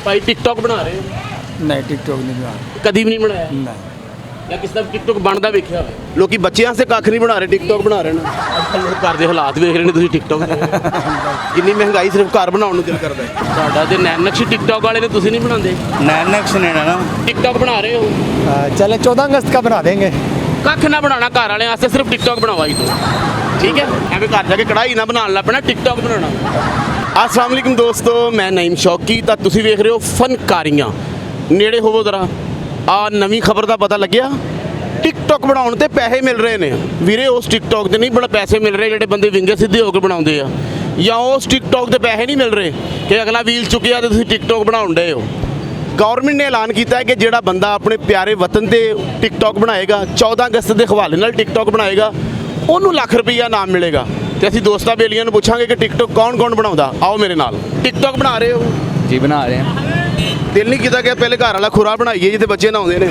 ਭਾਈ TikTok ਬਣਾ ਰਹੇ ਹੋ? नहीं टिकटॉक नहीं बना ਕਦੀ ਵੀ ਨਹੀਂ ਬਣਾਇਆ नहीं ਜਾਂ ਕਿਸੇ ਦਾ ਟਿਕਟੌਕ ਬਣਦਾ ਵੇਖਿਆ ਹੋਵੇ? ਲੋਕੀ ਬੱਚਿਆਂ ਵਾਸਤੇ ਕੱਖ ਨਹੀਂ ਬਣਾ ਰਹੇ, ਟਿਕਟੌਕ ਬਣਾ ਰਹੇ ਨੇ। ਅੱਜ ਕੱਲ੍ਹ ਲੋਕ ਘਰ ਦੇ ਹਾਲਾਤ ਵੇਖ ਰਹੇ ਨੇ, ਤੁਸੀਂ ਟਿਕਟੌਕ ਕਿੰਨੀ ਮਹਿੰਗਾਈ, ਸਿਰਫ ਘਰ ਬਣਾਉਣ ਨੂੰ ਦਿਲ ਕਰਦਾ ਹੈ। ਤੁਹਾਡਾ ਤੇ ਨੈਨਕਸ਼ ਟਿਕਟੌਕ ਵਾਲੇ ਨੇ, ਤੁਸੀਂ ਨਹੀਂ ਬਣਾਉਂਦੇ? नैनक्स ने ना ਟਿਕਟੌਕ ਬਣਾ ਰਹੇ ਹੋ? चले 14 अगस्त का बना देंगे। ਕੱਖ ਨਾ ਬਣਾਉਣਾ ਘਰ ਵਾਲਿਆਂ ਵਾਸਤੇ, ਸਿਰਫ ਟਿਕਟੌਕ ਬਣਾਵਾ ਜੀ ਤੂੰ, ਠੀਕ ਹੈ? ਐਵੇਂ ਘਰ ਜਾ ਕੇ ਕੜਾਈ ਨਾ ਬਣਾਉਣ ਲੱਗ ਪੈਣਾ, ਟਿਕਟੌਕ ਬਣਾਉਣਾ। अस्सलाम वालेकुम ਦੋਸਤੋ, ਮੈਂ ਨਈਮ ਸ਼ੌਕੀ, ਤਾਂ ਤੁਸੀਂ ਵੇਖ ਰਹੇ ਹੋ ਫਨਕਾਰੀਆਂ। ਨੇੜੇ ਹੋਵੋ ਜ਼ਰਾ। ਆ ਨਵੀਂ ਖਬਰ ਦਾ ਪਤਾ ਲੱਗਿਆ, ਟਿਕਟੌਕ ਬਣਾਉਣ ਤੇ ਪੈਸੇ ਮਿਲ ਰਹੇ ਨੇ ਵੀਰੇ। ਉਸ ਟਿਕਟੌਕ ਤੇ ਨਹੀਂ ਬੜਾ ਪੈਸੇ ਮਿਲ ਰਹੇ ਜਿਹੜੇ ਬੰਦੇ ਵਿੰਗੇ ਸਿੱਧੇ ਹੋ ਕੇ ਬਣਾਉਂਦੇ ਆ, ਜਾਂ ਉਸ ਟਿਕਟੌਕ ਤੇ ਪੈਸੇ ਨਹੀਂ ਮਿਲ ਰਹੇ ਕਿ ਅਗਲਾ ਵੀਲ ਚੁੱਕਿਆ ਤੇ ਤੁਸੀਂ ਟਿਕਟੌਕ ਬਣਾਉਣ ਡਏ ਹੋ। ਗਵਰਨਮੈਂਟ ਨੇ ਐਲਾਨ ਕੀਤਾ ਹੈ ਕਿ ਜਿਹੜਾ ਬੰਦਾ ਆਪਣੇ ਪਿਆਰੇ ਵਤਨ ਤੇ ਟਿਕਟੌਕ ਬਣਾਏਗਾ, 14 ਅਗਸਤ ਦੇ ਹਵਾਲੇ ਨਾਲ ਟਿਕਟੌਕ ਬਣਾਏਗਾ, ਉਹਨੂੰ ਲੱਖ ਰੁਪਈਆ ਇਨਾਮ ਮਿਲੇਗਾ। ਤੇ ਅਸੀਂ ਦੋਸਤਾਂ ਬੇਲੀਆਂ ਨੂੰ ਪੁੱਛਾਂਗੇ ਕਿ ਟਿਕਟੌਕ ਕੌਣ ਬਣਾਉਂਦਾ। ਆਓ ਮੇਰੇ ਨਾਲ। ਟਿਕਟੌਕ ਬਣਾ ਰਹੇ ਹੋ? जी बना रहे हैं। ਦਿਲ ਨਹੀਂ ਕੀਤਾ ਕਿ ਪਹਿਲੇ ਘਰ ਵਾਲਾ ਖੁਰਾ ਬਣਾਈਏ ਜਿੱਥੇ ਬੱਚੇ ਨਹਾਉਂਦੇ ਨੇ,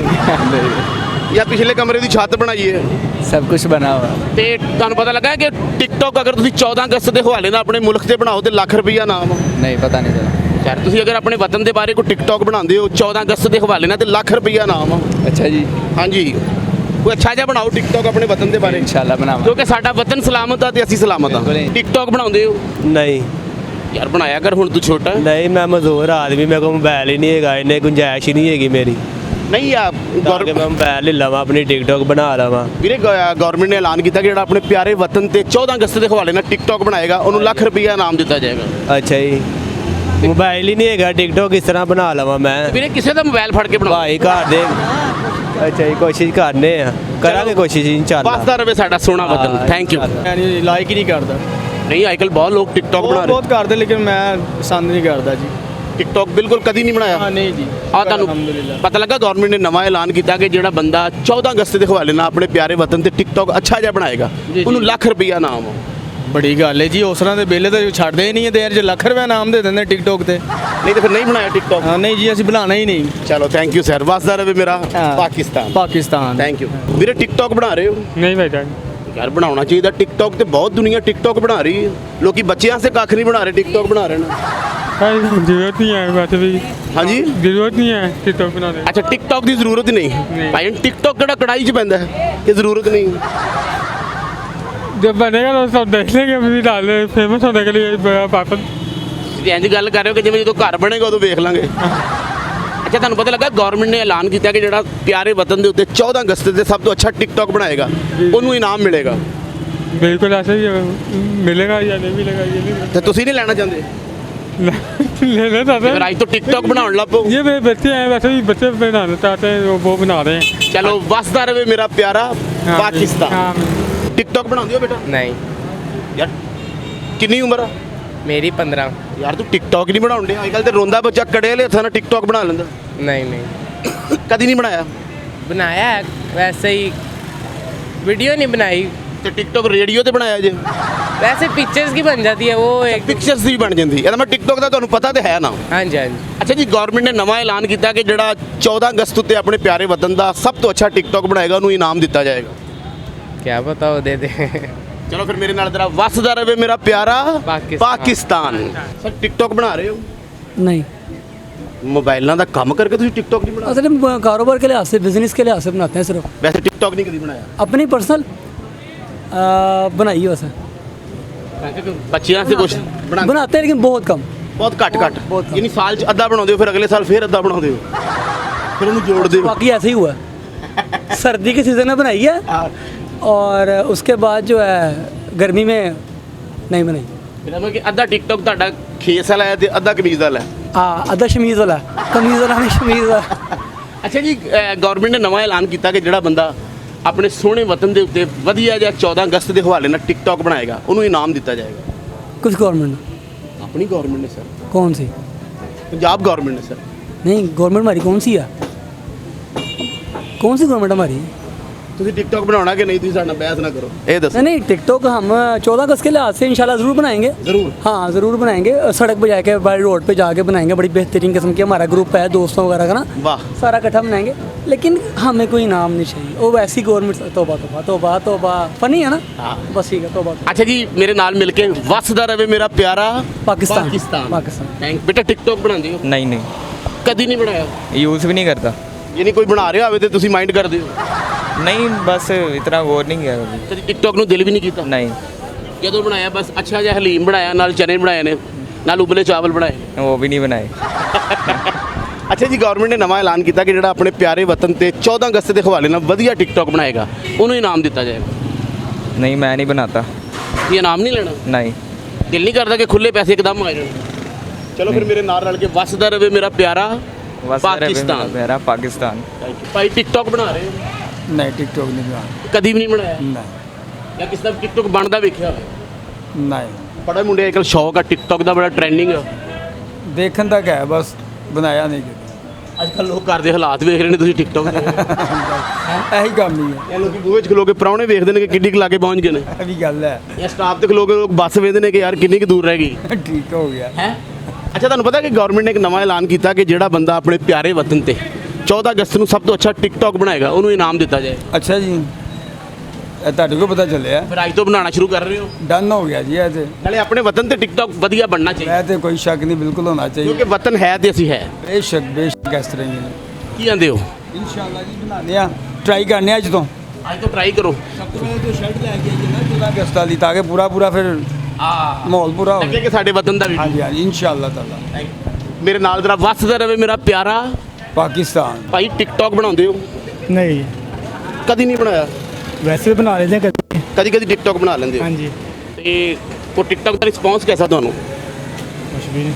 ਜਾਂ ਪਿਛਲੇ ਕਮਰੇ ਦੀ ਛੱਤ ਬਣਾਈਏ? सब कुछ बना हुआ। ਤੇ ਤੁਹਾਨੂੰ ਪਤਾ ਲੱਗਾ ਕਿ ਟਿਕਟੌਕ ਅਗਰ ਤੁਸੀਂ 14 ਅਗਸਤ ਦੇ ਹਵਾਲੇ ਨਾਲ ਆਪਣੇ ਮੁਲਕ ਤੇ ਬਣਾਓ ਤੇ ਲੱਖ ਰੁਪਈਆ ਇਨਾਮ। नहीं पता नहीं चला। ਯਾਰ ਤੁਸੀਂ ਅਗਰ ਆਪਣੇ ਵਤਨ ਦੇ ਬਾਰੇ ਕੋਈ ਟਿਕਟੌਕ ਬਣਾਉਂਦੇ ਹੋ 14 ਅਗਸਤ ਦੇ ਹਵਾਲੇ ਨਾਲ ਤੇ ਲੱਖ ਰੁਪਈਆ ਇਨਾਮ। अच्छा जी, ਹਾਂਜੀ, ਕੋਈ ਅੱਛਾ ਜਿਹਾ ਬਣਾਓ ਟਿਕਟੌਕ ਆਪਣੇ ਵਤਨ ਦੇ ਬਾਰੇ, इंशाल्लाह बनावा। ਕਿਉਂਕਿ ਸਾਡਾ ਵਤਨ ਸਲਾਮਤ ਆ ਤੇ ਅਸੀਂ ਸਲਾਮਤ ਆ। ਬਿਲਕੁਲ। ਟਿਕਟੌਕ ਬਣਾਉਂਦੇ ਹੋ? नहीं ਯਾਰ ਬਣਾਇਆ ਕਰ, ਹੁਣ ਤੂੰ ਛੋਟਾ। नहीं मैं मजदूर आदमी, मेरे को मोबाइल ही नहीं है, इन्हें गुंजाइश ही नहीं हैगी मेरी ਨਹੀਂ ਯਾਰ ताकि मैं मोबाइल ले लवां अपनी टिकटॉक बना लवां। ਵੀਰੇ ਗਵਰਨਮੈਂਟ ਨੇ ਐਲਾਨ ਕੀਤਾ ਕਿ ਜਿਹੜਾ ਆਪਣੇ ਪਿਆਰੇ ਵਤਨ ਤੇ 14 ਅਗਸਤ ਦੇ ਹਵਾਲੇ ਨਾਲ ਟਿਕਟੌਕ ਬਣਾਏਗਾ ਉਹਨੂੰ ਲੱਖ ਰੁਪਈਆ ਇਨਾਮ ਦਿੱਤਾ ਜਾਏਗਾ। अच्छा जी, मोबाइल ही नहीं है, टिकटॉक किस तरह बना लवां मैं? ਵੀਰੇ ਕਿਸੇ ਦਾ ਮੋਬਾਈਲ ਫੜ ਕੇ ਬਣਾਓ। भाई घर दे अच्छा जी, कोशिश करने करांगे कोशिश इंशाल्लाह। ਵਸਦਾ ਰਵੇ ਸਾਡਾ ਸੋਹਣਾ ਵਤਨ। Thank you. ਯਾਨੀ ਲਾਈਕ ਹੀ ਨਹੀਂ ਕਰਦਾ। ਨਹੀਂ ਅੱਜ ਕੱਲ੍ਹ ਬਹੁਤ ਲੋਕ ਟਿਕਟੌਕ ਬਣਾ ਰਹੇ। ਬਹੁਤ ਕਰਦੇ ਲੇਕਿਨ ਮੈਂ ਪਸੰਦ ਨਹੀਂ ਕਰਦਾ ਜੀ। ਟਿਕਟੌਕ ਬਿਲਕੁਲ ਕਦੀ ਨਹੀਂ ਬਣਾਇਆ? ਹਾਂ ਨਹੀਂ ਜੀ। ਆ ਤੁਹਾਨੂੰ ਅਲਹਮਦੁਲਿਲਾ। ਪਤਾ ਲੱਗਾ ਗਵਰਨਮੈਂਟ ਨੇ ਨਵਾਂ ਐਲਾਨ ਕੀਤਾ ਕਿ ਜਿਹੜਾ ਬੰਦਾ 14 ਅਗਸਤ ਦੇ ਹਵਾਲੇ ਨਾਲ ਆਪਣੇ ਪਿਆਰੇ ਵਤਨ ਤੇ ਟਿਕਟੌਕ ਅੱਛਾ ਜਿਹਾ ਬਣਾਏਗਾ ਜੀ। ਉਹਨੂੰ ਲੱਖ ਰੁਪਈਆ ਇਨਾਮ। ਬੜੀ ਗੱਲ ਹੈ ਜੀ, ਉਸ ਤਰ੍ਹਾਂ ਦੇ ਬੇਲੇ ਤਾਂ ਛੱਡਦੇ ਹੀ ਨਹੀਂ ਹੈ ਤੇ ਯਾਰ ਜੇ ਲੱਖ ਰੁਪਏ ਨਾਮ ਦੇ ਦਿੰਦੇ ਟਿਕਟੌਕ ਤੇ। ਨਹੀਂ ਤਾਂ ਫਿਰ ਨਹੀਂ ਬਣਾਇਆ ਟਿਕਟੌਕ? ਹਾਂ ਨਹੀਂ ਜੀ, ਅਸੀਂ ਬਣਾਉਣਾ ਹੀ ਨਹੀਂ। ਚਲੋ ਥੈਂਕ ਯੂ ਸਰ, ਵਸਦਾ ਰਵੇ ਮੇਰਾ ਹਾਂ। ਪਾਕਿਸਤਾਨ। ਪਾਕਿਸਤਾਨ। ਥੈਂਕ ਯੂ ਵੀਰੇ। ਟਿਕਟੌਕ ਬਣਾ ਰਹੇ ਹੋ? नहीं भाई जान, ਯਾਰ ਬਣਾਉਣਾ ਚਾਹੀਦਾ ਟਿਕਟੌਕ ਤੇ, ਬਹੁਤ ਦੁਨੀਆ ਟਿਕਟੌਕ ਬਣਾ ਰਹੀ ਹੈ। ਲੋਕੀ ਬੱਚਿਆਂ ਵਾਸਤੇ ਕੱਖ ਨਹੀਂ ਬਣਾ ਰਹੇ, ਟਿਕਟੌਕ ਬਣਾ ਰਹੇ ਨੇ। भाई जरूरत नहीं है वैसे भी, ਹਾਂਜੀ जरूरत नहीं है टिकटॉक बनाने। ਅੱਛਾ, ਟਿਕਟੌਕ ਦੀ ਜ਼ਰੂਰਤ ਨਹੀਂ ਨਹੀਂ। ਭਾਈ ਟਿਕਟੌਕ ਕਿਹੜਾ ਕੜਾਈ 'ਚ ਪੈਂਦਾ ਹੈ ਕਿ ਜ਼ਰੂਰਤ ਨਹੀਂ? जब बनेगा तो सब देख लेंगे, अभी डाल फेमस होने के लिए पापा। ਤੁਸੀਂ ਇੰਝ ਗੱਲ ਕਰ ਰਹੇ ਹੋ ਕਿ ਜਿਵੇਂ ਜਦੋਂ ਘਰ ਬਣੇਗਾ ਉਦੋਂ ਵੇਖ ਲਾਂਗੇ। ਅੱਛਾ, ਤੁਹਾਨੂੰ ਪਤਾ ਲੱਗਾ ਗਵਰਨਮੈਂਟ ਨੇ ਐਲਾਨ ਕੀਤਾ ਕਿ ਜਿਹੜਾ ਪਿਆਰੇ ਵਤਨ ਦੇ ਉੱਤੇ 14 ਅਗਸਤ ਦੇ ਸਭ ਤੋਂ ਅੱਛਾ ਟਿਕਟੌਕ ਬਣਾਏਗਾ ਉਹਨੂੰ ਇਨਾਮ ਮਿਲੇਗਾ। बिल्कुल ऐसे ही मिलेगा या नहीं मिलेगा ये नहीं ਤੇ ਤੁਸੀਂ ਨਹੀਂ ਲੈਣਾ ਚਾਹੁੰਦੇ? लेना चाहते ਫਿਰ हैं। ਅੱਜ ਤੋਂ ਟਿਕਟੌਕ ਬਣਾਉਣ ਲੱਗ ਪਓ। ये मेरे बच्चे हैं, वैसे भी बच्चे बनाना चाहते हैं, वो बना रहे हैं। ਚਲੋ ਵਸਦਾ ਰਵੇ ਮੇਰਾ ਪਿਆਰਾ हाँ, ਪਾਕਿਸਤਾਨ। हाँ, ਟਿਕਟੌਕ ਬਣਾਉਂਦੇ ਹੋ ਬੇਟਾ? नहीं, ਯਾਰ ਕਿੰਨੀ ਉਮਰ ਆ? मेरी 15। ਯਾਰ ਤੂੰ ਟਿਕਟੌਕ ਨਹੀਂ ਬਣਾਉਣ ਡਿਆ? ਅੱਜ ਕੱਲ੍ਹ ਤੇ ਰੋਂਦਾ ਬੱਚਾ ਕੜੇ ਵਾਲੇ ਹੱਥਾਂ ਨਾਲ ਟਿਕਟੌਕ ਬਣਾ ਲੈਂਦਾ। नहीं नहीं, ਕਦੀ ਨਹੀਂ ਬਣਾਇਆ? बनाया है वैसे ही, वीडियो नहीं बनाई। ਤੇ ਟਿਕਟੌਕ ਰੇਡੀਓ ਤੇ ਬਣਾਇਆ ਜੇ? वैसे पिक्चर्स की बन जाती है वो एक। ਪਿਕਚਰਸ ਦੀ ਬਣ ਜਾਂਦੀ। ਇਹਦਾ ਮੈਂ ਟਿਕਟੌਕ ਦਾ ਤੁਹਾਨੂੰ ਪਤਾ ਤੇ ਹੈ ਨਾ। हाँ जी हाँ जी। ਅੱਛਾ ਜੀ, ਗਵਰਨਮੈਂਟ ਨੇ ਨਵਾਂ ਐਲਾਨ ਕੀਤਾ ਕਿ ਜਿਹੜਾ 14 ਅਗਸਤ ਉੱਤੇ ਆਪਣੇ ਪਿਆਰੇ ਵਤਨ ਦਾ ਸਭ ਤੋਂ ਅੱਛਾ ਟਿਕਟੌਕ ਬਣਾਏਗਾ ਉਹਨੂੰ ਇਨਾਮ ਦਿੱਤਾ ਜਾਏਗਾ। क्या बताओ दे दे। ਚਲੋ ਫਿਰ ਮੇਰੇ ਨਾਲ ਜਰਾ ਵਸਦਾ ਰਵੇ ਮੇਰਾ ਪਿਆਰਾ ਪਾਕਿਸਤਾਨ। ਪਾਕਿਸਤਾਨ। ਸਰ ਟਿਕਟੌਕ ਬਣਾ ਰਹੇ ਹੋ? नहीं, ਮੋਬਾਈਲਾਂ ਦਾ ਕੰਮ ਕਰਕੇ ਤੁਸੀਂ ਟਿਕਟੌਕ ਨਹੀਂ ਬਣਾ? असल में कारोबार के लिहाज से, बिजनेस के लिहाज से बनाते हैं सिर्फ। ਵੈਸੇ ਟਿਕਟੌਕ ਨਹੀਂ ਕਦੀ ਬਣਾਇਆ? अपनी पर्सनल बनाई है वैसे। ਬੱਚਿਆਂ ਸੇ ਕੁਝ ਬਣਾ? बनाते हैं लेकिन बहुत कम। ਬਹੁਤ ਘੱਟ ਘੱਟ। ਬਹੁਤ ਘੱਟ। ਯਾਨੀ ਸਾਲ 'ਚ ਅੱਧਾ ਬਣਾਉਂਦੇ ਹੋ, ਫਿਰ ਅਗਲੇ ਸਾਲ ਫਿਰ ਅੱਧਾ ਬਣਾਉਂਦੇ ਹੋ, ਫਿਰ ਉਹਨੂੰ ਜੋੜਦੇ ਹੋ। बाकी ऐसे ही हुआ है। सर्दी के सीज़न में बनाई है और उसके बाद जो है गर्मी में नहीं बनाई। ਫਿਰ ਮੈਂ ਕਿ ਅੱਧਾ ਟਿਕਟੌਕ ਤੁਹਾਡਾ ਖੇਸ ਵਾਲਾ ਹੈ ਤੇ ਅੱਧਾ ਕਮੀਜ਼ ਵਾਲਾ ਹੈ। हाँ, अदा शमीज़ वाला है, कमीज़ वाला नहीं, शमीज़ वाला। ਅੱਛਾ ਜੀ, ਗਵਰਨਮੈਂਟ ਨੇ ਨਵਾਂ ਐਲਾਨ ਕੀਤਾ ਕਿ ਜਿਹੜਾ ਬੰਦਾ ਆਪਣੇ ਸੋਹਣੇ ਵਤਨ ਦੇ ਉੱਤੇ ਵਧੀਆ ਜਿਹਾ 14 ਅਗਸਤ ਦੇ ਹਵਾਲੇ ਨਾਲ ਟਿਕਟੌਕ ਬਣਾਏਗਾ ਉਹਨੂੰ ਇਨਾਮ ਦਿੱਤਾ ਜਾਏਗਾ। कुछ गवर्नमेंट। ਆਪਣੀ ਗਵਰਨਮੈਂਟ ਨੇ ਸਰ, कौन सी? ਪੰਜਾਬ ਗਵਰਨਮੈंट ने सर। नहीं, गवर्नमेंट हमारी कौन सी है? कौन सी गवर्नमेंट हमारी? ਤੁਸੀਂ ਟਿਕਟੌਕ ਬਣਾਉਣਾ ਕਿ ਨਹੀਂ? ਤੁਸੀਂ ਸਾਡੇ ਨਾਲ ਬਹਿਸ ਨਾ ਕਰੋ, ਇਹ ਦੱਸੋ। नहीं नहीं, टिकटॉक हम 14 अगस्त के लिहाज से इंशाल्लाह ज़रूर बनाएंगे। ज़रूर? हाँ ज़रूर बनाएंगे। सड़क पे जाके बाई रोड पे जाके बनाएंगे। बड़ी बेहतरीन किस्म की हमारा ग्रुप है दोस्तों वगैरह का ना, वाह। सारा इकट्ठा बनाएंगे। लेकिन हमें कोई इनाम नहीं चाहिए। वो वैसी गवर्नमेंट। तोबा तोबा तोबा तोबा, फनी है ना? हाँ। बस ठीक है, तोबा तोबा। ਅੱਛਾ ਜੀ, ਮੇਰੇ ਨਾਲ ਮਿਲ ਕੇ ਵਸਦਾ ਰਵੇ ਮੇਰਾ ਪਿਆਰਾ पाकिस्तान। ਪਾਕਿਸਤਾਨ। पाकिस्तान। ਥੈਂਕ। ਬੇਟਾ ਟਿਕਟੌਕ ਬਣਾਉਂਦੇ ਹੋ? नहीं नहीं, ਕਦੀ ਨਹੀਂ ਬਣਾਇਆ? यूज़ भी नहीं करता। ਯਾਨੀ ਕੋਈ ਬਣਾ ਰਿਹਾ ਹੋਵੇ ਤੇ ਤੁਸੀਂ ਮਾਈਂਡ ਕਰਦੇ ਹੋ? नहीं बस इतना गौर नहीं किया कभी। ਕਦੀ ਟਿਕਟੌਕ ਨੂੰ ਦਿਲ ਵੀ ਨਹੀਂ ਕੀਤਾ? नहीं, ਜਦੋਂ ਬਣਾਇਆ ਬਸ ਅੱਛਾ ਜਿਹਾ ਹਲੀਮ ਬਣਾਇਆ, ਨਾਲ ਚਨੇ ਬਣਾਏ ਨੇ, ਨਾਲ ਉਬਲੇ ਚਾਵਲ ਬਣਾਏ। वो भी नहीं बनाए। ਅੱਛਾ ਜੀ, ਗਵਰਨਮੈਂਟ ਨੇ ਨਵਾਂ ਐਲਾਨ ਕੀਤਾ ਕਿ ਜਿਹੜਾ ਆਪਣੇ ਪਿਆਰੇ ਵਤਨ ਤੇ 14 ਅਗਸਤ ਦੇ ਹਵਾਲੇ ਨਾਲ ਵਧੀਆ ਟਿਕਟੌਕ ਬਣਾਏਗਾ ਉਹਨੂੰ ਇਨਾਮ ਦਿੱਤਾ ਜਾਏਗਾ। नहीं मैं नहीं बनाता। ਇਹ ਇਨਾਮ ਨਹੀਂ ਲੈਣਾ? नहीं। ਦਿਲ ਨਹੀਂ ਕਰਦਾ ਕਿ ਖੁੱਲੇ ਪੈਸੇ ਇੱਕਦਮ ਆ ਜਾਣ? ਚਲੋ ਫਿਰ ਮੇਰੇ ਨਾਲ ਰਲ ਕੇ ਵਸਦਾ ਰਵੇ ਮੇਰਾ ਪਿਆਰਾ बस ਪਾਕਿਸਤਾਨ। मेरा पाकिस्तान। ਭਾਈ ਟਿਕਟੌਕ ਬਣਾ ਰਹੇ ਹੋ? नहीं टिकटॉक नहीं बना ਕਦੀ ਵੀ ਨਹੀਂ ਬਣਾਇਆ नहीं ਜਾਂ ਕਿਸੇ ਦਾ ਟਿਕਟੌਕ ਬਣਦਾ ਵੇਖਿਆ ਹੋਵੇ? नहीं ਬੜਾ ਮੁੰਡੇ ਅੱਜਕੱਲ ਸ਼ੌਕ ਆ ਟਿਕਟੌਕ ਦਾ, ਬੜਾ ਟ੍ਰੈਂਡਿੰਗ ਆ। देखन तक है बस बनाया नहीं कभी ਅੱਜਕੱਲ ਲੋਕ ਘਰ ਦੇ ਹਾਲਾਤ ਵੇਖ ਰਹੇ ਨੇ, ਤੁਸੀਂ ਟਿਕਟੌਕ ਤੇ यही काम नहीं है ਇਹ ਲੋਕੀ ਬੂਹੇ 'ਚ ਖਲੋ ਕੇ ਪ੍ਰਾਹੁਣੇ ਵੇਖਦੇ ਨੇ ਕਿ ਕਿੰਨੀ ਕੁ ਲਾਗੇ ਪਹੁੰਚ ਗਏ ਨੇ, अभी गल है ਜਾਂ ਸਟਾਫ ਤੇ ਖਲੋ ਕੇ ਲੋਕ ਬੱਸ ਵੇਖਦੇ ਨੇ ਕਿ ਯਾਰ ਕਿੰਨੀ ਕੁ ਦੂਰ ਰਹਿ ਗਈ ठीक हो गया ਹੈ। ਅੱਛਾ, ਤੁਹਾਨੂੰ ਪਤਾ ਕਿ ਗਵਰਨਮੈਂਟ ਨੇ ਇੱਕ ਨਵਾਂ ਐਲਾਨ ਕੀਤਾ ਕਿ ਜਿਹੜਾ ਬੰਦਾ ਆਪਣੇ ਪਿਆਰੇ ਵਤਨ ਤੇ 14 ਅਗਸਤ ਨੂੰ ਸਭ ਤੋਂ ਅੱਛਾ ਟਿਕਟੌਕ ਬਣਾਏਗਾ ਉਹਨੂੰ ਇਨਾਮ ਦਿੱਤਾ ਜਾਏ। अच्छा जी ਤੁਹਾਡੇ को पता चलिया ਫਿਰ ਅੱਜ ਤੋਂ ਬਣਾਉਣਾ ਸ਼ੁਰੂ ਕਰ ਰਹੇ ਹੋ? डन हो गया जी ऐसे ਨਾਲੇ ਆਪਣੇ ਵਤਨ ਤੇ ਟਿਕਟੌਕ ਵਧੀਆ ਬਣਨਾ ਚਾਹੀਦਾ, मैं तो कोई शक नहीं बिल्कुल होना चाहिए ਕਿਉਂਕਿ ਵਤਨ ਹੈ ਤੇ ਅਸੀਂ ਹੈ। बेशक इस तरह ही ਕੀ ਆਂਦੇ ਹੋ? इंशाल्लाह जी बनाने आ ट्राई करने अज तो ਅੱਜ ਤੋਂ ਟਰਾਈ ਕਰੋ। सब तो पहले तो शर्ट लेके आइए ना 14 अगस्त वाली ताकि पूरा फिर माहौल पूरा हो ਲੱਗੇ ਕਿ ਸਾਡੇ ਵਤਨ ਦਾ हाँ ਵੀ। जी हाँ जी इंशाल्लाह ताला ਮੇਰੇ ਨਾਲ ਜਰਾ ਵਸਦਾ ਰਵੇ ਮੇਰਾ ਪਿਆਰਾ पाकिस्तान ਭਾਈ। ਟਿਕਟੌਕ ਬਣਾਉਂਦੇ ਹੋ? ਨਹੀਂ ਕਦੀ ਨਹੀਂ ਬਣਾਇਆ? ਵੈਸੇ ਬਣਾ ਲੈਂਦੇ ਕਦੇ। ਕਦੀ ਕਦੀ ਟਿਕਟੌਕ ਬਣਾ ਲੈਂਦੇ ਹੋ? ਹਾਂਜੀ ਤੇ ਉਹ ਟਿਕਟੌਕ ਦਾ ਰਿਸਪੌਂਸ ਕੈਸਾ ਤੁਹਾਨੂੰ? ਕੁਛ ਵੀ ਨਹੀਂ।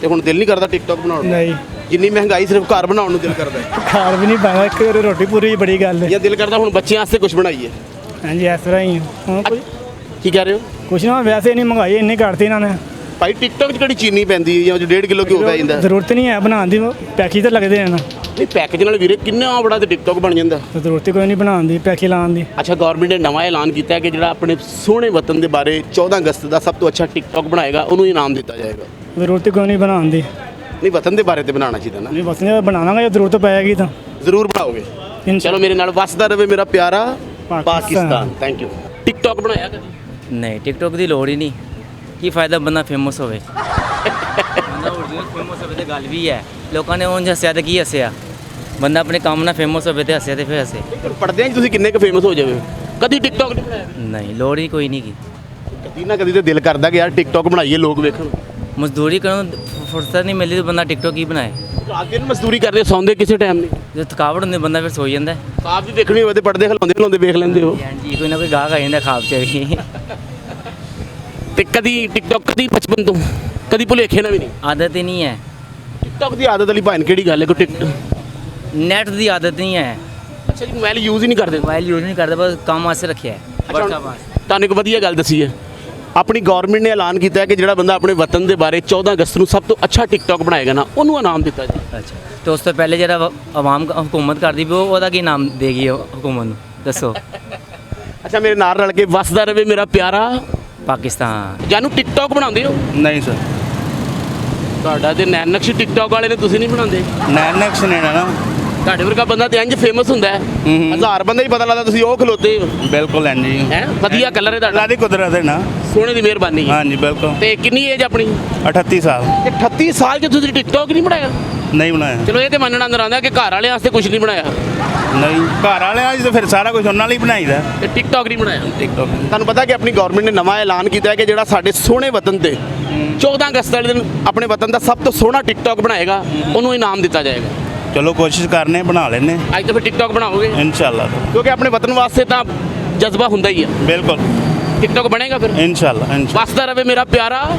ਤੇ ਹੁਣ ਦਿਲ ਨਹੀਂ ਕਰਦਾ ਟਿਕਟੌਕ ਬਣਾਉਣ ਨੂੰ? ਨਹੀਂ ਜਿੰਨੀ ਮਹਿੰਗਾਈ ਸਿਰਫ ਘਰ ਬਣਾਉਣ ਨੂੰ ਦਿਲ ਕਰਦਾ ਹੈ, ਖਾਣ ਵੀ ਨਹੀਂ ਪਾਣਾ, ਇੱਕ ਵਾਰੀ ਰੋਟੀ ਪੂਰੀ ਬੜੀ ਗੱਲ ਹੈ। ਜਾਂ ਦਿਲ ਕਰਦਾ ਹੁਣ ਬੱਚਿਆਂ ਵਾਸਤੇ ਕੁਝ ਬਣਾਈਏ? ਹਾਂਜੀ ਇਸ ਤਰ੍ਹਾਂ ਹੀ ਹੈ। ਹੁਣ ਕੋਈ ਕੀ ਕਹਿ ਰਹੇ ਹੋ? ਕੁਛ ਨਾ, ਵੈਸੇ ਨਹੀਂ ਮੰਗਾਈ ਇੰਨੀ ਘਟਤੀ ਇਹਨਾਂ ਨੇ। ਭਾਈ ਟਿਕਟੌਕ 'ਚ ਕਿਹੜੀ ਚੀਨੀ ਪੈਂਦੀ ਹੈ ਜਾਂ 1.5 ਕਿਲੋ ਘਿਓ ਪੈ ਜਾਂਦਾ? ਜ਼ਰੂਰਤ ਨਹੀਂ ਹੈ ਬਣਾਉਣ ਦੀ, ਪੈਕੇਜ ਤਾਂ ਲੱਗਦੇ ਹਨ। ਨਹੀਂ, ਪੈਕੇਜ ਨਾਲ ਵੀਰੇ ਕਿੰਨਾ ਬੜਾ ਤੇ ਟਿਕਟੌਕ ਬਣ ਜਾਂਦਾ। ਜ਼ਰੂਰਤ ਹੀ ਕੋਈ ਨਹੀਂ ਬਣਾਉਣ ਦੀ, ਪੈਕੇਜ ਲਾਉਣ ਦੀ। ਅੱਛਾ, ਗਵਰਨਮੈਂਟ ਨੇ ਨਵਾਂ ਐਲਾਨ ਕੀਤਾ ਹੈ ਕਿ ਜਿਹੜਾ ਆਪਣੇ ਸੋਹਣੇ ਵਤਨ ਦੇ ਬਾਰੇ 14 ਅਗਸਤ ਦਾ ਸਭ ਤੋਂ ਅੱਛਾ ਟਿਕਟੌਕ ਬਣਾਏਗਾ ਉਹਨੂੰ ਇਨਾਮ ਦਿੱਤਾ ਜਾਏਗਾ। ਜ਼ਰੂਰਤ ਹੀ ਕੋਈ ਨਹੀਂ ਬਣਾਉਣ ਦੀ। ਨਹੀਂ, ਵਤਨ ਦੇ ਬਾਰੇ ਤੇ ਬਣਾਉਣਾ ਚਾਹੀਦਾ ਨਾ। ਨਹੀਂ ਬਸ ਨਹੀਂ ਬਣਾਵਾਂਗੇ, ਜੇ ਜ਼ਰੂਰਤ ਪਏਗੀ ਤਾਂ ਜ਼ਰੂਰ ਬਣਾਓਗੇ। ਚਲੋ ਮੇਰੇ ਨਾਲ ਵਸਦਾ ਰਵੇ ਮੇਰਾ ਪਿਆਰਾ ਪਾਕਿਸਤਾਨ। Thank you. ਟਿਕਟੌਕ ਬਣਾਇਆ ਕਦੀ? ਨਹੀਂ ਟਿਕਟੌਕ ਦੀ ਲੋੜ ਹੀ ਨਹੀਂ। ਕੀ ਫਾਇਦਾ ਬੰਦਾ ਫੇਮਸ ਹੋਵੇ? ਬੰਦਾ ਓਰੀਜਨਲ ਫੇਮਸ ਹੋਵੇ ਤੇ ਗੱਲ ਵੀ ਹੈ। ਲੋਕਾਂ ਨੇ ਉਂਝ ਹੱਸਿਆ ਤੇ ਕੀ ਹੱਸਿਆ? ਬੰਦਾ ਆਪਣੇ ਕੰਮ ਨਾਲ ਫੇਮਸ ਹੋਵੇ ਤੇ ਹੱਸਿਆ ਤੇ ਫਿਰ ਹੱਸੇ। ਪਰ ਪੜਦਿਆਂ 'ਚ ਤੁਸੀਂ ਕਿੰਨੇ ਕੁ ਫੇਮਸ ਹੋ ਜਾਵੇ? ਕਦੀ ਟਿਕਟੌਕ ਨਹੀਂ ਬਣਾਇਆ? ਨਹੀਂ ਲੋੜ ਹੀ ਕੋਈ ਨਹੀਂ ਕੀ। ਕਦੀ ਨਾ ਕਦੀ ਤੇ ਦਿਲ ਕਰਦਾ ਕਿ ਯਾਰ ਟਿਕਟੌਕ ਬਣਾਈਏ, ਲੋਕ ਵੇਖਣ। ਮਜ਼ਦੂਰੀ ਕਰਨ ਨੂੰ ਫੁਰਸਤ ਨਹੀਂ ਮਿਲਦੀ ਤਾਂ ਬੰਦਾ ਟਿਕਟੌਕ ਹੀ ਬਣਾਏ। ਰਾਤ ਦਿਨ ਮਜ਼ਦੂਰੀ ਕਰਦੇ, ਸੌਂਦੇ ਕਿਸੇ ਟਾਈਮ ਨਹੀਂ? ਜਦੋਂ ਥਕਾਵਟ ਹੁੰਦੀ ਬੰਦਾ ਫਿਰ ਸੋ ਜਾਂਦਾ। ਆਪ ਵੀ ਵੇਖਣੀ ਹੋਵੇ ਤੇ ਪੜਦੇ ਖਲਾਉਂਦੇ ਵੇਖ ਲੈਂਦੇ ਹੋ? ਹਾਂਜੀ ਕੋਈ ਨਾ ਕੋਈ ਗਾਹਕ ਆ ਜਾਂਦਾ ਖਾਬ 'ਚ ਵੀ। ਤੇ ਕਦੀ ਟਿਕਟੌਕ ਕਦੀ ਬਚਪਨ ਤੋਂ ਕਦੀ ਭੁਲੇਖੇ ਨਾ ਵੀ ਨਹੀਂ? ਆਦਤ ਹੀ ਨਹੀਂ ਹੈ। ਟਿਕਟੌਕ ਦੀ ਆਦਤ ਵਾਲੀ ਭਾਣ ਕਿਹੜੀ ਗੱਲ ਹੈ? ਕੋਈ ਟਿਕਟ ਨੈਟ ਦੀ ਆਦਤ ਨਹੀਂ ਹੈ। ਅੱਛਾ ਜੀ, ਮੋਬਾਈਲ ਯੂਜ਼ ਹੀ ਨਹੀਂ ਕਰਦੇ? ਮੋਬਾਈਲ ਯੂਜ਼ ਨਹੀਂ ਕਰਦਾ, ਬਸ ਕੰਮ ਵਾਸਤੇ ਰੱਖਿਆ ਹੈ। ਅੱਛਾ, ਤੁਹਾਨੂੰ ਇੱਕ ਵਧੀਆ ਗੱਲ ਦੱਸੀ ਹੈ। ਆਪਣੀ ਗਵਰਨਮੈਂਟ ਨੇ ਐਲਾਨ ਕੀਤਾ ਹੈ ਕਿ ਜਿਹੜਾ ਬੰਦਾ ਆਪਣੇ ਵਤਨ ਦੇ ਬਾਰੇ 14 ਅਗਸਤ ਨੂੰ ਸਭ ਤੋਂ ਅੱਛਾ ਟਿਕਟੌਕ ਬਣਾਏਗਾ ਨਾ ਉਹਨੂੰ ਇਨਾਮ ਦਿੱਤਾ ਜਾਏ। ਅੱਛਾ ਤੇ ਉਸ ਤੋਂ ਪਹਿਲੇ ਜਿਹੜਾ ਆਵਾਮ ਹਕੂਮਤ ਕਰਦੀ ਵੀ ਉਹਦਾ ਕੀ ਨਾਮ ਦੇਗੀ ਹਕੂਮਤ ਨੂੰ ਦੱਸੋ? ਅੱਛਾ, ਮੇਰੇ ਨਾਲ ਰਲ ਕੇ ਵਸਦਾ ਰਵੇ ਮੇਰਾ ਪਿਆਰਾ ਪਾਕਿਸਤਾਨ। ਜਾਨੂੰ ਟਿਕਟੌਕ ਬਣਾਉਂਦੇ ਹੋ? ਨਹੀਂ ਸਰ, ਤੁਹਾਡਾ ਤੇ ਨੈਨਕਸ਼ ਟਿਕਟੌਕ ਵਾਲੇ ਨੇ, ਤੁਸੀਂ ਨਹੀਂ ਬਣਾਉਂਦੇ? ਨੈਨਕਸ ਨੇ ਨਾ। ਤੁਹਾਡੇ ਵਰਗਾ ਬੰਦਾ ਤੇ ਇੰਜ ਫੇਮਸ ਹੁੰਦਾ ਹੈ, ਹਜ਼ਾਰ ਬੰਦੇ ਹੀ ਪਤਾ ਲੱਗਦਾ ਤੁਸੀਂ ਉਹ ਖਲੋਤੇ ਹੋ। ਬਿਲਕੁਲ ਹੈ ਜੀ। ਹੈ ਵਧੀਆ ਕਲਰ ਹੈ ਤੁਹਾਡਾ, ਦੀ ਕੁਦਰਤ ਹੈ ਨਾ। ਸੋਹਣੇ ਦੀ ਮਿਹਰਬਾਨੀ ਹੈ। ਹਾਂਜੀ ਬਿਲਕੁਲ। ਤੇ ਕਿੰਨੀ ਏਜ ਆਪਣੀ? 38 ਸਾਲ। ਤੇ 38 ਸਾਲ 'ਚ ਤੁਸੀਂ ਟਿਕਟੌਕ ਨਹੀਂ ਬਣਾਇਆ? ਨਹੀਂ ਬਣਾਇਆ। ਚਲੋ ਇਹ ਤੇ ਮੰਨਣਾ ਅੰਦਰ ਆਉਂਦਾ ਕਿ ਘਰ ਵਾਲਿਆਂ ਵਾਸਤੇ ਕੁਝ ਨਹੀਂ ਬਣਾਇਆ ਨਹੀਂ, ਘਰ ਵਾਲਿਆਂ ਜੀ ਤਾਂ ਫਿਰ ਸਾਰਾ ਕੁਝ ਉਹਨਾਂ ਲਈ ਬਣਾਈਦਾ। ਤੇ ਟਿਕਟੌਕ ਨਹੀਂ ਬਣਾਇਆ। ਟਿਕਟੌਕ ਤੁਹਾਨੂੰ ਪਤਾ ਕਿ ਆਪਣੀ ਗਵਰਨਮੈਂਟ ਨੇ ਨਵਾਂ ਐਲਾਨ ਕੀਤਾ ਹੈ ਕਿ ਜਿਹੜਾ ਸਾਡੇ ਸੋਹਣੇ ਵਤਨ ਤੇ 14 ਅਗਸਤ ਵਾਲੇ ਦਿਨ ਆਪਣੇ ਵਤਨ ਦਾ ਸਭ ਤੋਂ ਸੋਹਣਾ ਟਿਕਟੌਕ ਬਣਾਏਗਾ ਉਹਨੂੰ ਇਨਾਮ ਦਿੱਤਾ ਜਾਏਗਾ। ਚਲੋ ਕੋਸ਼ਿਸ਼ ਕਰਨੇ, ਬਣਾ ਲੈਨੇ ਅੱਜ ਤਾਂ ਫਿਰ ਟਿਕਟੌਕ ਬਣਾਓਗੇ? ਇਨਸ਼ਾਅੱਲਾ। ਕਿਉਂਕਿ ਆਪਣੇ ਵਤਨ ਵਾਸਤੇ ਤਾਂ ਜਜ਼ਬਾ ਹੁੰਦਾ ਹੀ ਹੈ। ਬਿਲਕੁਲ ਟਿਕਟੌਕ ਬਣੇਗਾ ਫਿਰ? ਇਨਸ਼ਾਅੱਲਾ। ਵਸਦਾ ਰਵੇ ਮੇਰਾ ਪਿਆਰਾ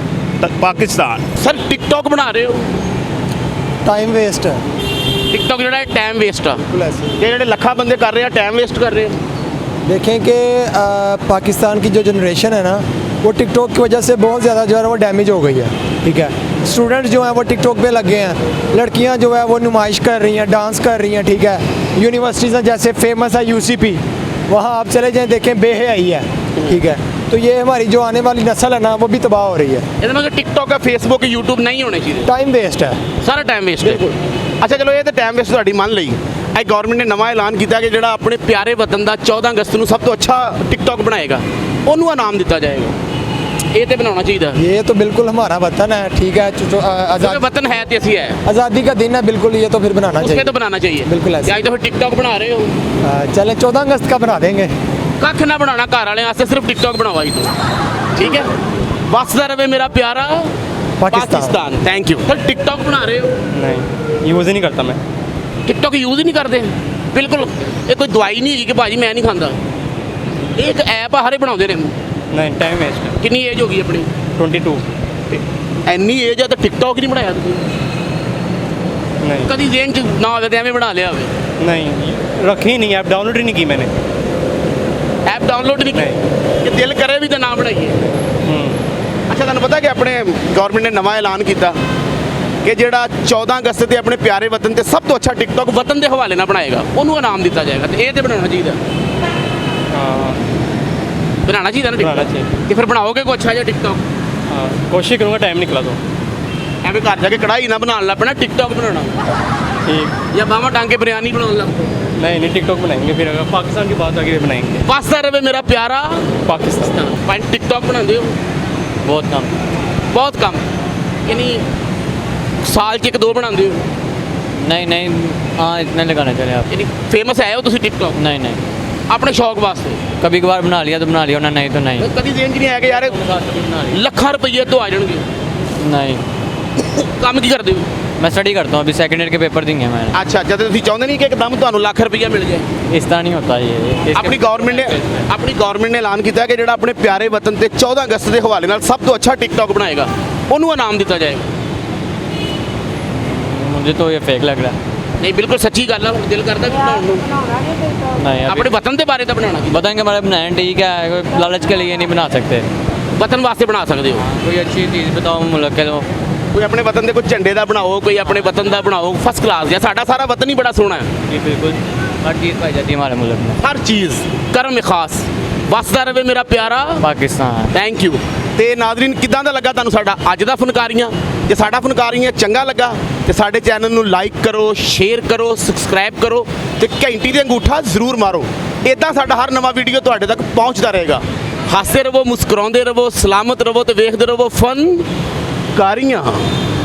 ਪਾਕਿਸਤਾਨ। ਸਰ ਟਿਕਟੌਕ ਬਣਾ ਰਹੇ ਹੋ? टाइम वेस्ट है ਟਿਕਟੌਕ ਜਿਹੜਾ ਹੈ ਟਾਈਮ ਵੇਸਟ ਆ। ਇਹ ਜਿਹੜੇ ਲੱਖਾਂ ਬੰਦੇ ਕਰ ਰਹੇ ਆ ਟਾਈਮ ਵੇਸਟ ਕਰ ਰਹੇ ਆ। देखें कि पाकिस्तान की जो जनरेशन है ना वो टिकटॉक की वजह से बहुत ज़्यादा जो है वो डैमेज हो गई है। ठीक है, स्टूडेंट जो हैं वो टिकटॉक पे लगे हैं, लड़कियां जो है वो नुमाइश कर रही हैं, डांस कर रही हैं। ठीक है, यूनिवर्सिटीज़ हैं जैसे फेमस है UCP, वहाँ आप चले जाएँ देखें बेहयाई है। ठीक है, तो ये हमारी जो आने वाली नस्ल है ना वो भी तबाह हो रही है। ਇਹਦਾ ਮਤਲਬ ਟਿਕਟੌਕ ਆ, ਫੇਸਬੁੱਕ, YouTube ਨਹੀਂ ਹੋਣੇ ਚਾਹੀਦੇ। टाइम वेस्ट है, ਸਾਰਾ ਟਾਈਮ ਵੇਸਟ ਹੈ। ਅੱਛਾ ਚਲੋ ਇਹ ਤਾਂ ਟਾਈਮ ਵੇਸਟ ਤੁਹਾਡੀ ਮੰਨ ਲਈ। ਅੱਜ ਗਵਰਨਮੈਂਟ ਨੇ ਨਵਾਂ ਐਲਾਨ ਕੀਤਾ ਕਿ ਜਿਹੜਾ ਆਪਣੇ ਪਿਆਰੇ ਵਤਨ ਦਾ 14 ਅਗਸਤ ਨੂੰ ਸਭ ਤੋਂ ਅੱਛਾ ਟਿਕਟੌਕ ਬਣਾਏਗਾ ਉਹਨੂੰ ਇਨਾਮ ਦਿੱਤਾ ਜਾਏਗਾ। ਇਹ ਤੇ ਬਣਾਉਣਾ ਚਾਹੀਦਾ ये तो बिल्कुल हमारा वतन है, ठीक है। ਕਿਉਂਕਿ आज़ाद ਵਤਨ ਹੈ ਤੇ ਅਸੀਂ ਹੈ आज़ादी का दिन है, बिल्कुल ये तो फिर बनाना उसके चाहिए। तो बनाना चाहिए बिल्कुल ऐसे। ਤੇ ਅੱਜ ਤਾਂ ਫਿਰ ਟਿਕਟੌਕ ਬਣਾ ਰਹੇ ਹੋ चलें 14 अगस्त का बना देंगे। ਕੱਖ ਨਾ ਬਣਾਉਣਾ ਘਰ ਵਾਲਿਆਂ ਵਾਸਤੇ ਸਿਰਫ ਟਿਕਟੌਕ ਬਣਾਵਾ ਜੀ ਤੂੰ ਠੀਕ ਹੈ ਵਸਦਾ ਰਵੇ ਮੇਰਾ ਪਿਆਰਾ Pakistan thank you sir TikTok ਬਣਾ ਰਹੇ ਹੋ नहीं यूज़ ही नहीं करता मैं। ਟਿਕਟੌਕ ਯੂਜ਼ ਹੀ ਨਹੀਂ ਕਰਦੇ ਬਿਲਕੁਲ ਇਹ ਕੋਈ ਦਵਾਈ ਨਹੀਂ ਹੈਗੀ ਕਿ ਭਾਜੀ ਮੈਂ ਨਹੀਂ ਖਾਂਦਾ ਇਹ ਇੱਕ ਐਪ ਆ ਹਰੇ ਬਣਾਉਂਦੇ ਨੇ नहीं टाइम वेस्ट है। ਕਿੰਨੀ ਏਜ ਹੋ ਗਈ ਆਪਣੀ 22 ਐਨੀ ਏਜ ਆ ਤਾਂ ਟਿਕਟੌਕ ਨਹੀਂ ਬਣਾਇਆ ਤੁਸੀਂ नहीं ਕਦੀ ਜ਼ੇਨ ਚ ਨਾ ਹੋਵੇ ਤੇ ਐਵੇਂ ਬਣਾ ਲਿਆ ਹੋਵੇ नहीं रखी ही नहीं, ऐप डाउनलोड ही नहीं की मैंने। ਐਪ ਡਾਊਨਲੋਡ ਨਹੀਂ ਕੀਤੀ ਕਿ ਦਿਲ ਕਰੇ ਵੀ ਤਾਂ ਨਾ ਬਣਾਈਏ ਅੱਛਾ ਤੁਹਾਨੂੰ ਪਤਾ ਕਿ ਆਪਣੇ ਗਵਰਨਮੈਂਟ ਨੇ ਨਵਾਂ ਐਲਾਨ ਕੀਤਾ ਕਿ ਜਿਹੜਾ 14 ਅਗਸਤ ਤੇ ਆਪਣੇ ਪਿਆਰੇ ਵਤਨ ਤੇ ਸਭ ਤੋਂ ਅੱਛਾ ਟਿਕਟੌਕ ਵਤਨ ਦੇ ਹਵਾਲੇ ਨਾਲ ਬਣਾਏਗਾ ਉਹਨੂੰ ਇਨਾਮ ਦਿੱਤਾ ਜਾਏਗਾ ਤੇ ਇਹ ਤੇ ਬਣਾਉਣਾ ਚਾਹੀਦਾ हाँ ਬਣਾਉਣਾ ਚਾਹੀਦਾ ਨਾ बनाना TikTok? चाहिए। ਤੇ ਫਿਰ ਬਣਾਓਗੇ ਕੋਈ ਅੱਛਾ ਜਿਹਾ ਟਿਕਟੌਕ हाँ कोशिश करूँगा, टाइम निकला तो। ਐਵੇਂ ਘਰ ਜਾ ਕੇ ਕੜਾਈ ਨਾ ਬਣਾਉਣ ਲੱਗ ਪੈਣਾ ਟਿਕਟੌਕ ਬਣਾਉਣਾ ठीक। ਜਾਂ ਬਾਵਾ ਟਾਂਗੇ ਬਿਰਿਆਨੀ ਬਣਾਉਣ ਲੱਗ ਪਓ नहीं नहीं टिकटॉक बनाएंगे, फिर अगर पाकिस्तान की बात आगे बनाएंगे। ਵਸਦਾ ਰਵੇ ਮੇਰਾ ਪਿਆਰਾ पाकिस्तान ਭਾਈ ਟਿਕਟੌਕ ਬਣਾਉਂਦੇ ਹੋ बहुत कम। ਬਹੁਤ ਕਮ ਯਾਨੀ ਸਾਲ 'ਚ ਇੱਕ ਦੋ ਬਣਾਉਂਦੇ ਹੋ नहीं नहीं, हाँ इतने लगाने चले आप। ਯਾਨੀ ਫੇਮਸ ਹੈ ਹੋ ਤੁਸੀਂ ਟਿਕਟੌਕ नहीं नहीं, ਆਪਣੇ ਸ਼ੌਕ ਵਾਸਤੇ कभी कभार बना लिया तो बना लिया, वरना नहीं तो नहीं। ਕਦੀ ਦੇਣ 'ਚ ਨਹੀਂ ਆਇਆ ਕਿ ਯਾਰ बना लिया। ਲੱਖਾਂ ਰੁਪਏ ਤੋਂ ਆ ਜਾਣਗੇ नहीं, ਕੰਮ ਕੀ ਕਰਦੇ ਹੋ मैं स्टडी करता हूँ, अभी सेकेंड ईयर के पेपर दिए हैं मैंने। ਅੱਛਾ ਜਦ ਤੁਸੀਂ ਚਾਹੁੰਦੇ ਨਹੀਂ ਕਿ ਇੱਕਦਮ ਤੁਹਾਨੂੰ ਲੱਖ ਰੁਪਈਆ ਮਿਲ ਜਾਏ इस तरह नहीं होता ये इसके- ਆਪਣੀ ਗਵਰਨਮੈਂਟ ਨੇ ਐਲਾਨ ਕੀਤਾ ਕਿ ਜਿਹੜਾ ਆਪਣੇ ਪਿਆਰੇ ਵਤਨ ਤੇ 14 ਅਗਸਤ ਦੇ ਹਵਾਲੇ ਨਾਲ ਸਭ ਤੋਂ ਅੱਛਾ ਟਿਕਟੌਕ ਬਣਾਏਗਾ ਉਹਨੂੰ ਇਨਾਮ ਦਿੱਤਾ ਜਾਏਗਾ मुझे तो ये फेक लग रहा है। ਨਹੀਂ ਬਿਲਕੁਲ ਸੱਚੀ ਗੱਲ ਆ ਹੁਣ ਦਿਲ ਕਰਦਾ ਵੀ ਬਣਾਉਣ ਨੂੰ नहीं, ਆਪਣੇ अभी ਵਤਨ ਦੇ ਬਾਰੇ ਤਾਂ ਬਣਾਉਣਾ ਕੀ बताएंगे हमारे बनाए ठीक है, कोई लालच के लिए नहीं बना सकते। ਵਤਨ ਵਾਸਤੇ ਬਣਾ ਸਕਦੇ ਹੋ कोई अच्छी चीज़ बताओ मुल्क के लोग। ਕੋਈ ਆਪਣੇ ਵਤਨ ਦੇ ਕੋਈ ਝੰਡੇ ਦਾ ਬਣਾਓ ਕੋਈ ਆਪਣੇ ਵਤਨ ਦਾ ਬਣਾਓ ਫਸਟ ਕਲਾਸ ਜਿਹਾ ਸਾਡਾ ਸਾਰਾ ਵਤਨ ਹੀ ਬੜਾ ਸੋਹਣਾ ਹੈ जी बिल्कुल, हर चीज़ पाई जाती है हमारे मुल्क में। ਹਰ ਚੀਜ਼ ਕਰਮ ਖਾਸ ਵਸਦਾ ਰਵੇ ਮੇਰਾ ਪਿਆਰਾ पाकिस्तान। ਥੈਂਕ ਯੂ ਤੇ ਨਾਜ਼ਰੀਨ ਕਿਦਾਂ ਦਾ ਲੱਗਾ ਤੁਹਾਨੂੰ ਸਾਡਾ ਅੱਜ ਦਾ ਫਨਕਾਰੀਆਂ ਜੇ ਸਾਡਾ ਫਨਕਾਰੀਆਂ ਚੰਗਾ ਲੱਗਾ ਤੇ ਸਾਡੇ ਚੈਨਲ ਨੂੰ ਲਾਈਕ ਕਰੋ ਸ਼ੇਅਰ ਕਰੋ ਸਬਸਕ੍ਰਾਈਬ ਕਰੋ ਤੇ ਘੰਟੀ ਦੇ ਅੰਗੂਠਾ ਜ਼ਰੂਰ ਮਾਰੋ ਇਦਾਂ ਸਾਡਾ ਹਰ ਨਵਾਂ ਵੀਡੀਓ ਤੁਹਾਡੇ ਤੱਕ ਪਹੁੰਚਦਾ ਰਹੇਗਾ ਹੱਸਦੇ ਰਹੋ ਮੁਸਕਰਾਉਂਦੇ ਰਹੋ ਸਲਾਮਤ ਰਹੋ ਤੇ ਵੇਖਦੇ ਰਹੋ ਫਨਕਾਰੀਆਂ